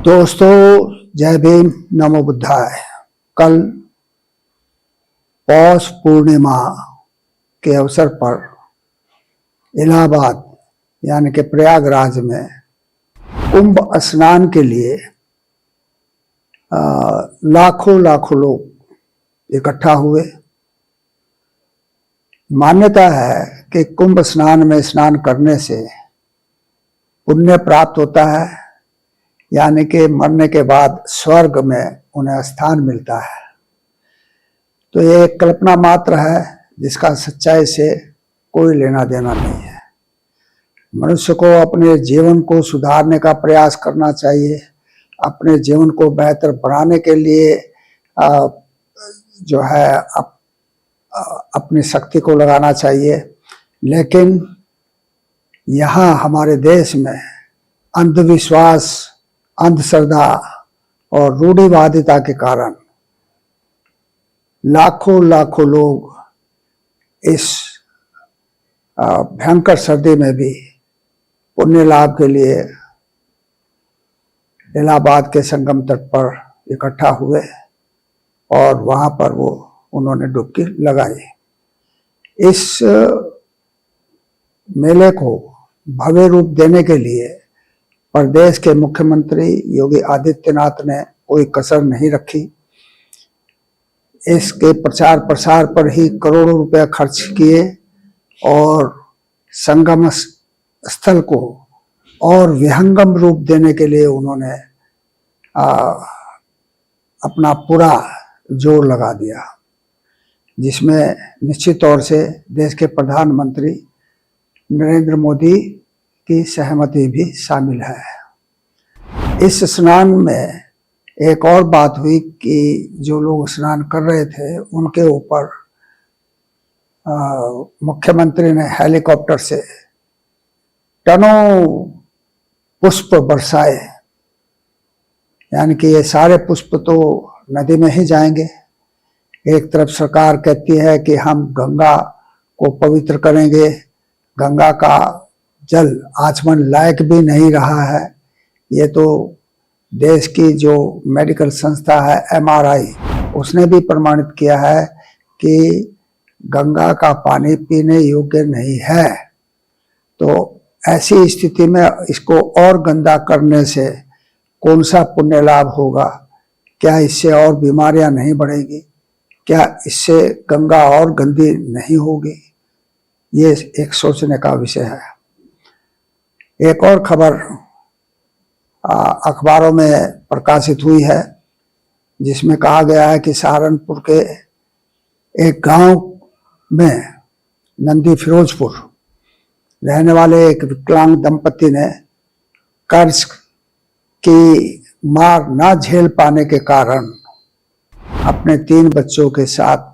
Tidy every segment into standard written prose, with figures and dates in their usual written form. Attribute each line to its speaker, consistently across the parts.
Speaker 1: दोस्तों, जय भीम, नमो बुद्धाय। कल पौष पूर्णिमा के अवसर पर इलाहाबाद यानी कि प्रयागराज में कुंभ स्नान के लिए लाखों लाखों लोग इकट्ठा हुए। मान्यता है कि कुंभ स्नान में स्नान करने से पुण्य प्राप्त होता है, यानी कि मरने के बाद स्वर्ग में उन्हें स्थान मिलता है। तो ये एक कल्पना मात्र है जिसका सच्चाई से कोई लेना देना नहीं है। मनुष्य को अपने जीवन को सुधारने का प्रयास करना चाहिए, अपने जीवन को बेहतर बनाने के लिए जो है अपनी शक्ति को लगाना चाहिए। लेकिन यहाँ हमारे देश में अंधविश्वास, अंधश्रद्धा और रूढ़िवादिता के कारण लाखों लाखों लोग इस भयंकर सर्दी में भी पुण्य लाभ के लिए इलाहाबाद के संगम तट पर इकट्ठा हुए और वहां पर उन्होंने डुबकी लगाई। इस मेले को भव्य रूप देने के लिए प्रदेश के मुख्यमंत्री योगी आदित्यनाथ ने कोई कसर नहीं रखी। इसके प्रचार प्रसार पर ही करोड़ों रुपए खर्च किए और संगम स्थल को और विहंगम रूप देने के लिए उन्होंने अपना पूरा जोर लगा दिया, जिसमें निश्चित तौर से देश के प्रधानमंत्री नरेंद्र मोदी की सहमति भी शामिल है। इस स्नान में एक और बात हुई कि जो लोग स्नान कर रहे थे उनके ऊपर मुख्यमंत्री ने हेलीकॉप्टर से टनों पुष्प बरसाए, यानी कि ये सारे पुष्प तो नदी में ही जाएंगे। एक तरफ सरकार कहती है कि हम गंगा को पवित्र करेंगे, गंगा का जल आचमन लायक भी नहीं रहा है। ये तो देश की जो मेडिकल संस्था है MRI, उसने भी प्रमाणित किया है कि गंगा का पानी पीने योग्य नहीं है। तो ऐसी स्थिति में इसको और गंदा करने से कौन सा पुण्य लाभ होगा? क्या इससे और बीमारियां नहीं बढ़ेगी? क्या इससे गंगा और गंदी नहीं होगी? ये एक सोचने का विषय है। एक और खबर अखबारों में प्रकाशित हुई है, जिसमें कहा गया है कि सहारनपुर के एक गांव में नंदी फिरोजपुर रहने वाले एक विकलांग दंपति ने कर्ज की मार ना झेल पाने के कारण अपने 3 बच्चों के साथ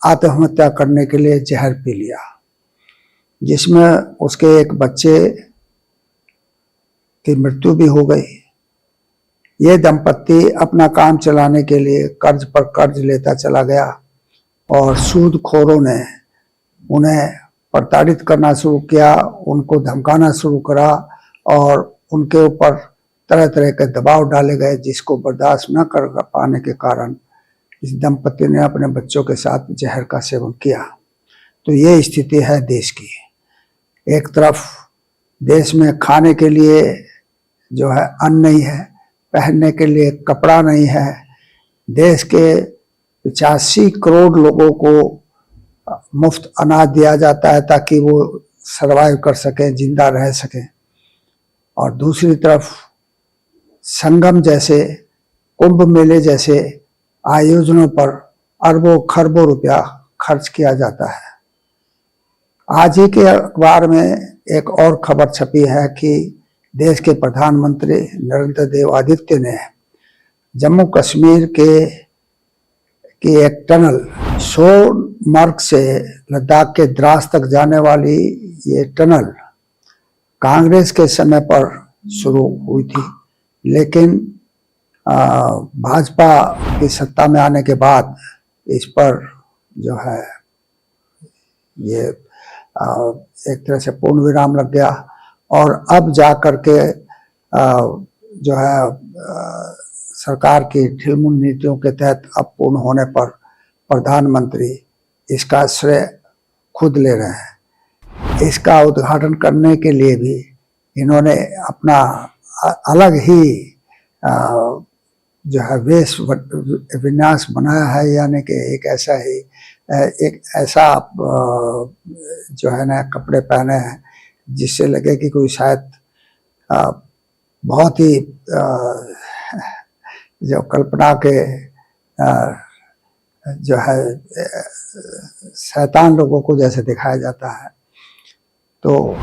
Speaker 1: आत्महत्या करने के लिए जहर पी लिया, जिसमें उसके एक बच्चे की मृत्यु भी हो गई। ये दंपत्ति अपना काम चलाने के लिए कर्ज पर कर्ज लेता चला गया और सूदखोरों ने उन्हें प्रताड़ित करना शुरू किया, उनको धमकाना शुरू करा और उनके ऊपर तरह तरह के दबाव डाले गए, जिसको बर्दाश्त न कर पाने के कारण इस दंपति ने अपने बच्चों के साथ जहर का सेवन किया। तो ये स्थिति है देश की। एक तरफ देश में खाने के लिए जो है अन्न नहीं है, पहनने के लिए कपड़ा नहीं है। देश के 85 करोड़ लोगों को मुफ्त अनाज दिया जाता है ताकि वो सरवाइव कर सकें, जिंदा रह सकें। और दूसरी तरफ संगम जैसे, कुंभ मेले जैसे आयोजनों पर अरबों खरबों रुपया खर्च किया जाता है। आज ही के अखबार में एक और खबर छपी है कि देश के प्रधानमंत्री नरेंद्र देव आदित्य ने जम्मू कश्मीर की एक टनल सोनमर्ग से लद्दाख के द्रास तक जाने वाली ये टनल कांग्रेस के समय पर शुरू हुई थी, लेकिन भाजपा की सत्ता में आने के बाद इस पर जो है ये एक तरह से पूर्ण विराम लग गया और अब जा कर के जो है सरकार की ढिलमुल नीतियों के तहत अब पूर्ण होने पर प्रधानमंत्री इसका श्रेय खुद ले रहे हैं। इसका उद्घाटन करने के लिए भी इन्होंने अपना अलग ही जो है वेश विन्यास बनाया है, यानी कि एक ऐसा जो है ना कपड़े पहने हैं जिससे लगे कि कोई शायद बहुत ही जो कल्पना के जो है शैतान लोगों को जैसे दिखाया जाता है, तो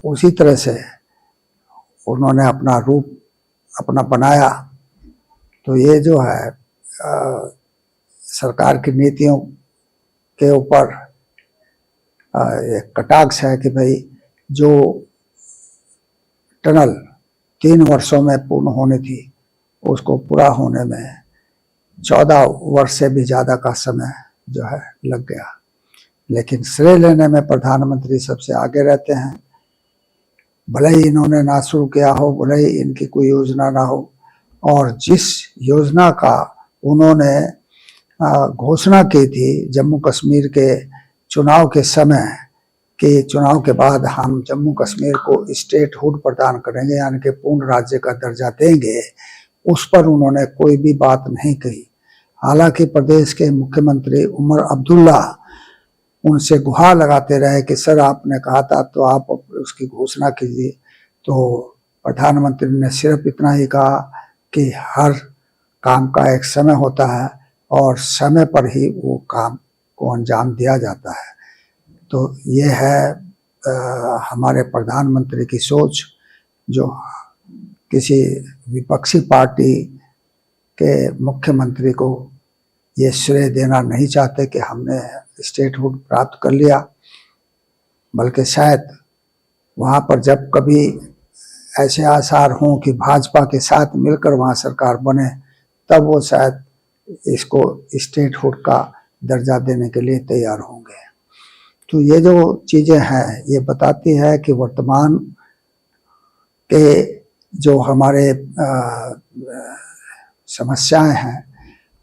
Speaker 1: उसी तरह से उन्होंने अपना रूप अपना बनाया। तो ये जो है सरकार की नीतियों के ऊपर एक कटाक्ष है कि भाई जो टनल 3 वर्षों में पूर्ण होनी थी उसको पूरा होने में 14 वर्ष से भी ज़्यादा का समय जो है लग गया। लेकिन श्रेय लेने में प्रधानमंत्री सबसे आगे रहते हैं। भले ही इन्होंने ना शुरू किया हो, भले ही इनकी कोई योजना ना हो, और जिस योजना का उन्होंने घोषणा की थी जम्मू कश्मीर के चुनाव के समय कि चुनाव के बाद हम जम्मू कश्मीर को स्टेटहुड प्रदान करेंगे, यानी कि पूर्ण राज्य का दर्जा देंगे, उस पर उन्होंने कोई भी बात नहीं कही। हालांकि प्रदेश के मुख्यमंत्री उमर अब्दुल्ला उनसे गुहार लगाते रहे कि सर आपने कहा था तो आप उसकी घोषणा कीजिए। तो प्रधानमंत्री ने सिर्फ इतना ही कहा कि हर काम का एक समय होता है और समय पर ही वो काम को अंजाम दिया जाता है। तो ये है हमारे प्रधानमंत्री की सोच, जो किसी विपक्षी पार्टी के मुख्यमंत्री को ये श्रेय देना नहीं चाहते कि हमने स्टेटहुड प्राप्त कर लिया, बल्कि शायद वहाँ पर जब कभी ऐसे आसार हों कि भाजपा के साथ मिलकर वहाँ सरकार बने, तब वो शायद इसको स्टेटहुड का दर्जा देने के लिए तैयार होंगे। तो ये जो चीज़ें हैं ये बताती है कि वर्तमान के जो हमारे समस्याएं हैं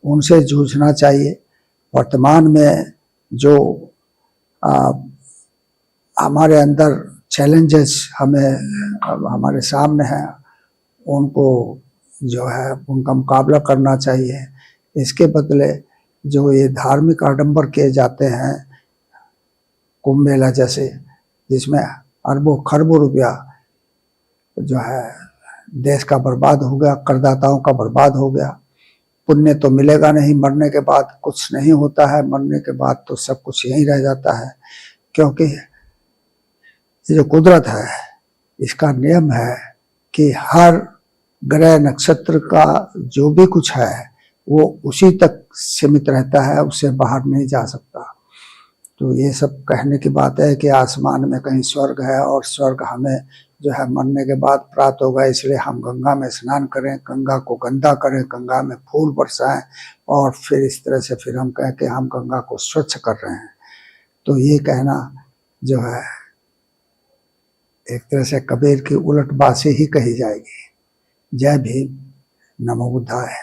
Speaker 1: उनसे जूझना चाहिए। वर्तमान में जो हमारे अंदर चैलेंजेस हमारे सामने हैं उनको जो है उनका मुकाबला करना चाहिए। इसके बदले जो ये धार्मिक आडंबर किए जाते हैं कुंभ मेला जैसे, जिसमें अरबों खरबों रुपया जो है देश का बर्बाद हो गया, करदाताओं का बर्बाद हो गया। पुण्य तो मिलेगा नहीं, मरने के बाद कुछ नहीं होता है, मरने के बाद तो सब कुछ यहीं रह जाता है। क्योंकि ये जो कुदरत है इसका नियम है कि हर ग्रह नक्षत्र का जो भी कुछ है वो उसी तक सीमित रहता है, उससे बाहर नहीं जा सकता। तो ये सब कहने की बात है कि आसमान में कहीं स्वर्ग है और स्वर्ग हमें जो है मरने के बाद प्राप्त होगा, इसलिए हम गंगा में स्नान करें, गंगा को गंदा करें, गंगा में फूल बरसाएं और फिर इस तरह से फिर हम कहें कि हम गंगा को स्वच्छ कर रहे हैं। तो ये कहना जो है एक तरह से कबीर की उलटबाजी ही कही जाएगी। जय भीम, नमो बुद्धाय।